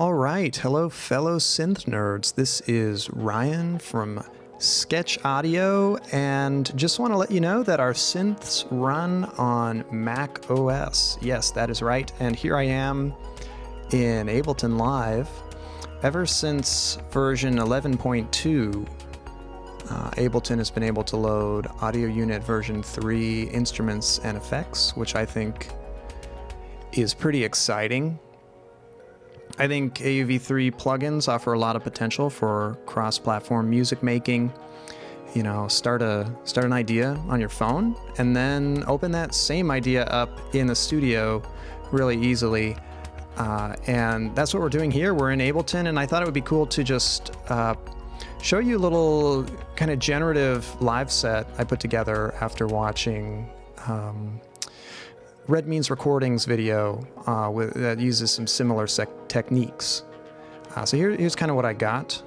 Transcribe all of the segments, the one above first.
All right, hello fellow synth nerds. This is Ryan from Sketch Audio, and just want to let you know that our synths run on macOS. Yes, that is right, and here I am in Ableton Live. Ever since version 11.2, Ableton has been able to load Audio Unit version 3 instruments and effects, which I think is pretty exciting. I think AUV3 plugins offer a lot of potential for cross-platform music making. You know, start an idea on your phone and then open that same idea up in the studio really easily. And that's what we're doing here. We're in Ableton, and I thought it would be cool to just show you a little kind of generative live set I put together after watching Red Means Recordings video that uses some similar techniques. So here's kind of what I got.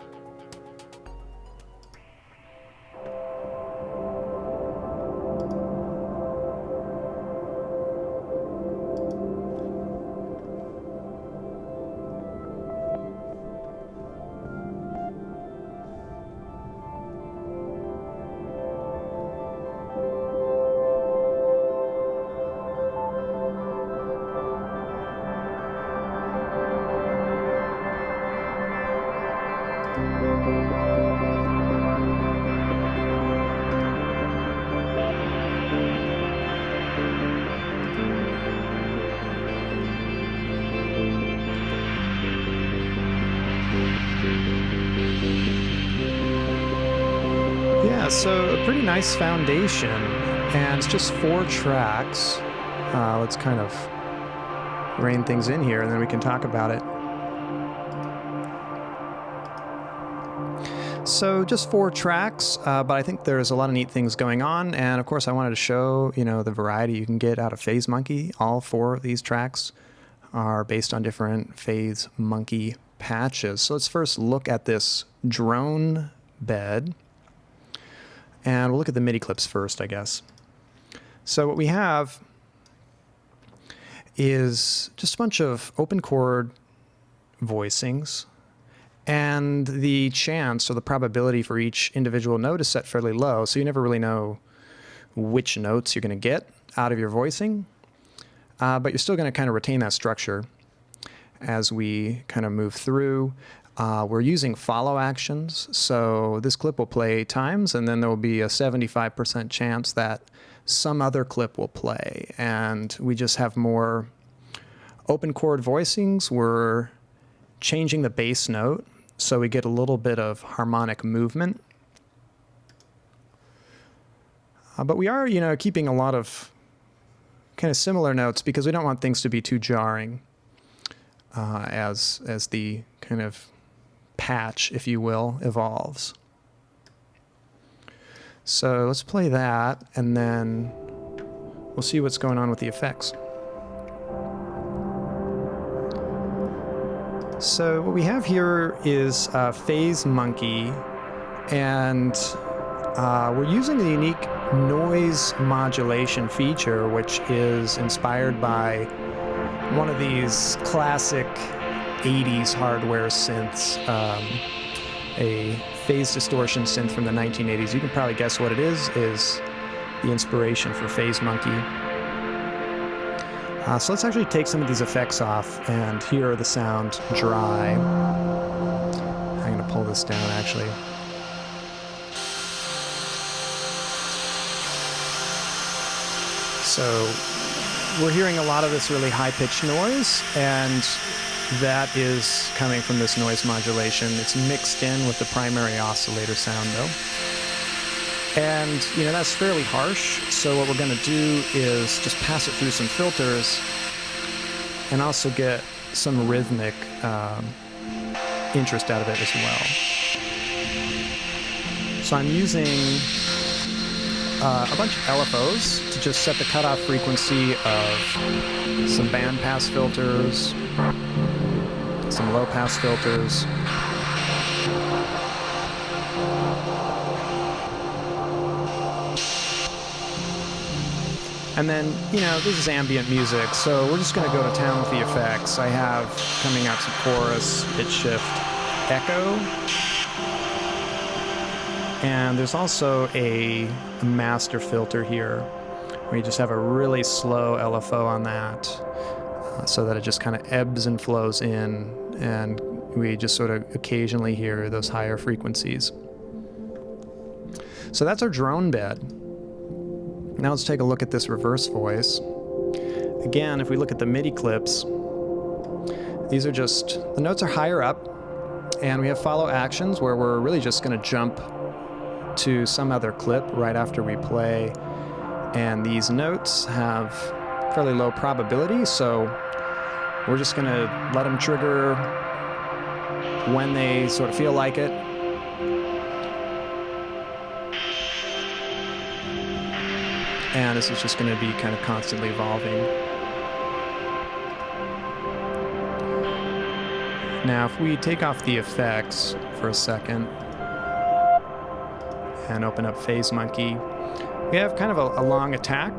Yeah, so a pretty nice foundation, and it's just 4 tracks. Let's kind of rein things in here, and then we can talk about it. So just 4 tracks, but I think there's a lot of neat things going on, and of course I wanted to show, the variety you can get out of Phase Monkey. All 4 of these tracks are based on different Phase Monkey patches. So let's first look at this drone bed. And we'll look at the MIDI clips first, I guess. So what we have is just a bunch of open chord voicings, and the chance or the probability for each individual note is set fairly low, so you never really know which notes you're going to get out of your voicing, but you're still going to kind of retain that structure as we kind of move through. We're using follow actions, so this clip will play 8 times, and then there will be a 75% chance that some other clip will play. And we just have more open chord voicings. We're changing the bass note, so we get a little bit of harmonic movement. But we are, keeping a lot of kind of similar notes because we don't want things to be too jarring as the kind of patch, if you will, evolves. So let's play that, and then we'll see what's going on with the effects. So what we have here is Phase Monkey, and we're using the unique noise modulation feature, which is inspired by one of these classic 80s hardware synths, a phase distortion synth from the 1980s. You can probably guess what it is the inspiration for Phase Monkey. So let's actually take some of these effects off and hear the sound dry. I'm going to pull this down actually. So we're hearing a lot of this really high-pitched noise, and that is coming from this noise modulation. It's mixed in with the primary oscillator sound though. And, that's fairly harsh, so what we're going to do is just pass it through some filters and also get some rhythmic interest out of it as well. So I'm using a bunch of LFOs to just set the cutoff frequency of some bandpass filters, some low-pass filters. And then, this is ambient music, so we're just going to go to town with the effects. I have coming up some chorus, pitch shift, echo. And there's also a master filter here, where you just have a really slow LFO on that, so that it just kind of ebbs and flows in, and we just sort of occasionally hear those higher frequencies. So that's our drone bed. Now let's take a look at this reverse voice. Again, if we look at the MIDI clips, these are just, the notes are higher up, and we have follow actions where we're really just going to jump to some other clip right after we play. And these notes have fairly low probability, so we're just going to let them trigger when they sort of feel like it. And this is just going to be kind of constantly evolving. Now, if we take off the effects for a second and open up Phase Monkey, we have kind of a long attack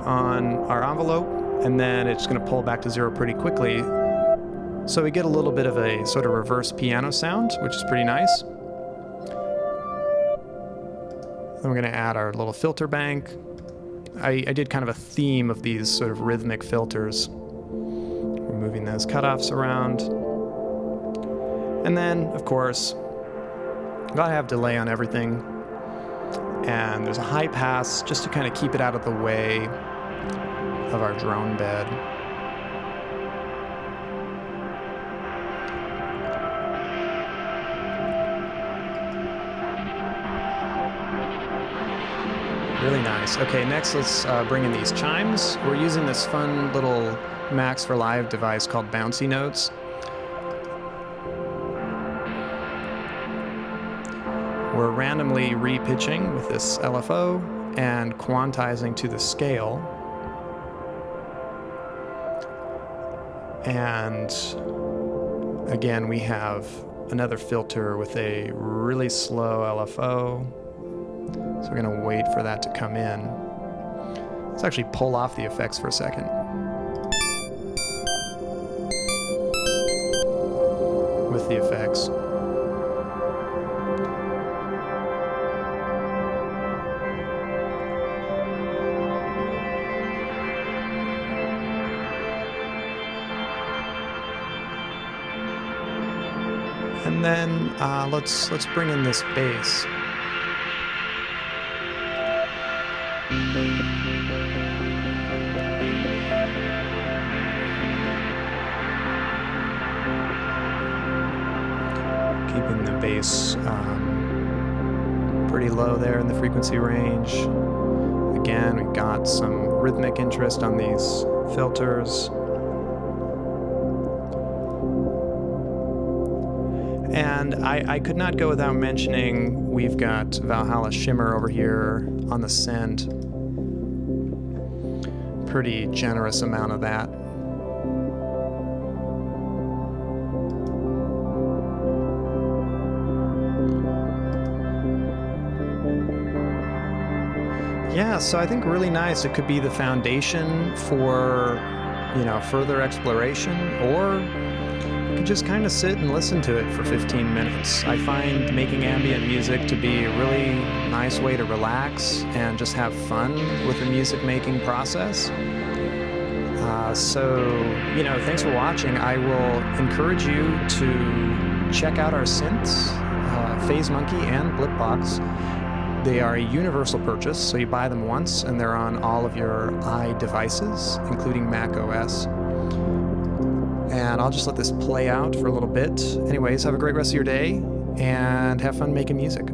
on our envelope, and then it's going to pull back to zero pretty quickly. So we get a little bit of a sort of reverse piano sound, which is pretty nice. Then we're going to add our little filter bank. I did kind of a theme of these sort of rhythmic filters. We're moving those cutoffs around. And then, of course, gotta have delay on everything. And there's a high pass just to kind of keep it out of the way of our drone bed. Really nice. Okay, next let's bring in these chimes. We're using this fun little Max for Live device called Bouncy Notes. We're randomly repitching with this LFO and quantizing to the scale. And again, we have another filter with a really slow LFO. So we're going to wait for that to come in. Let's actually pull off the effects for a second. With the effects. And then let's bring in this bass. Keeping the bass pretty low there in the frequency range. Again, we've got some rhythmic interest on these filters. And I could not go without mentioning we've got Valhalla Shimmer over here on the send. Pretty generous amount of that. Yeah, so I think really nice. It could be the foundation for, further exploration, or you could just kind of sit and listen to it for 15 minutes. I find making ambient music to be a really nice way to relax and just have fun with the music making process. Thanks for watching. I will encourage you to check out our synths, Phase Monkey and Blipbox. They are a universal purchase, so you buy them once and they're on all of your iDevices, including macOS. And I'll just let this play out for a little bit. Anyways, have a great rest of your day and have fun making music.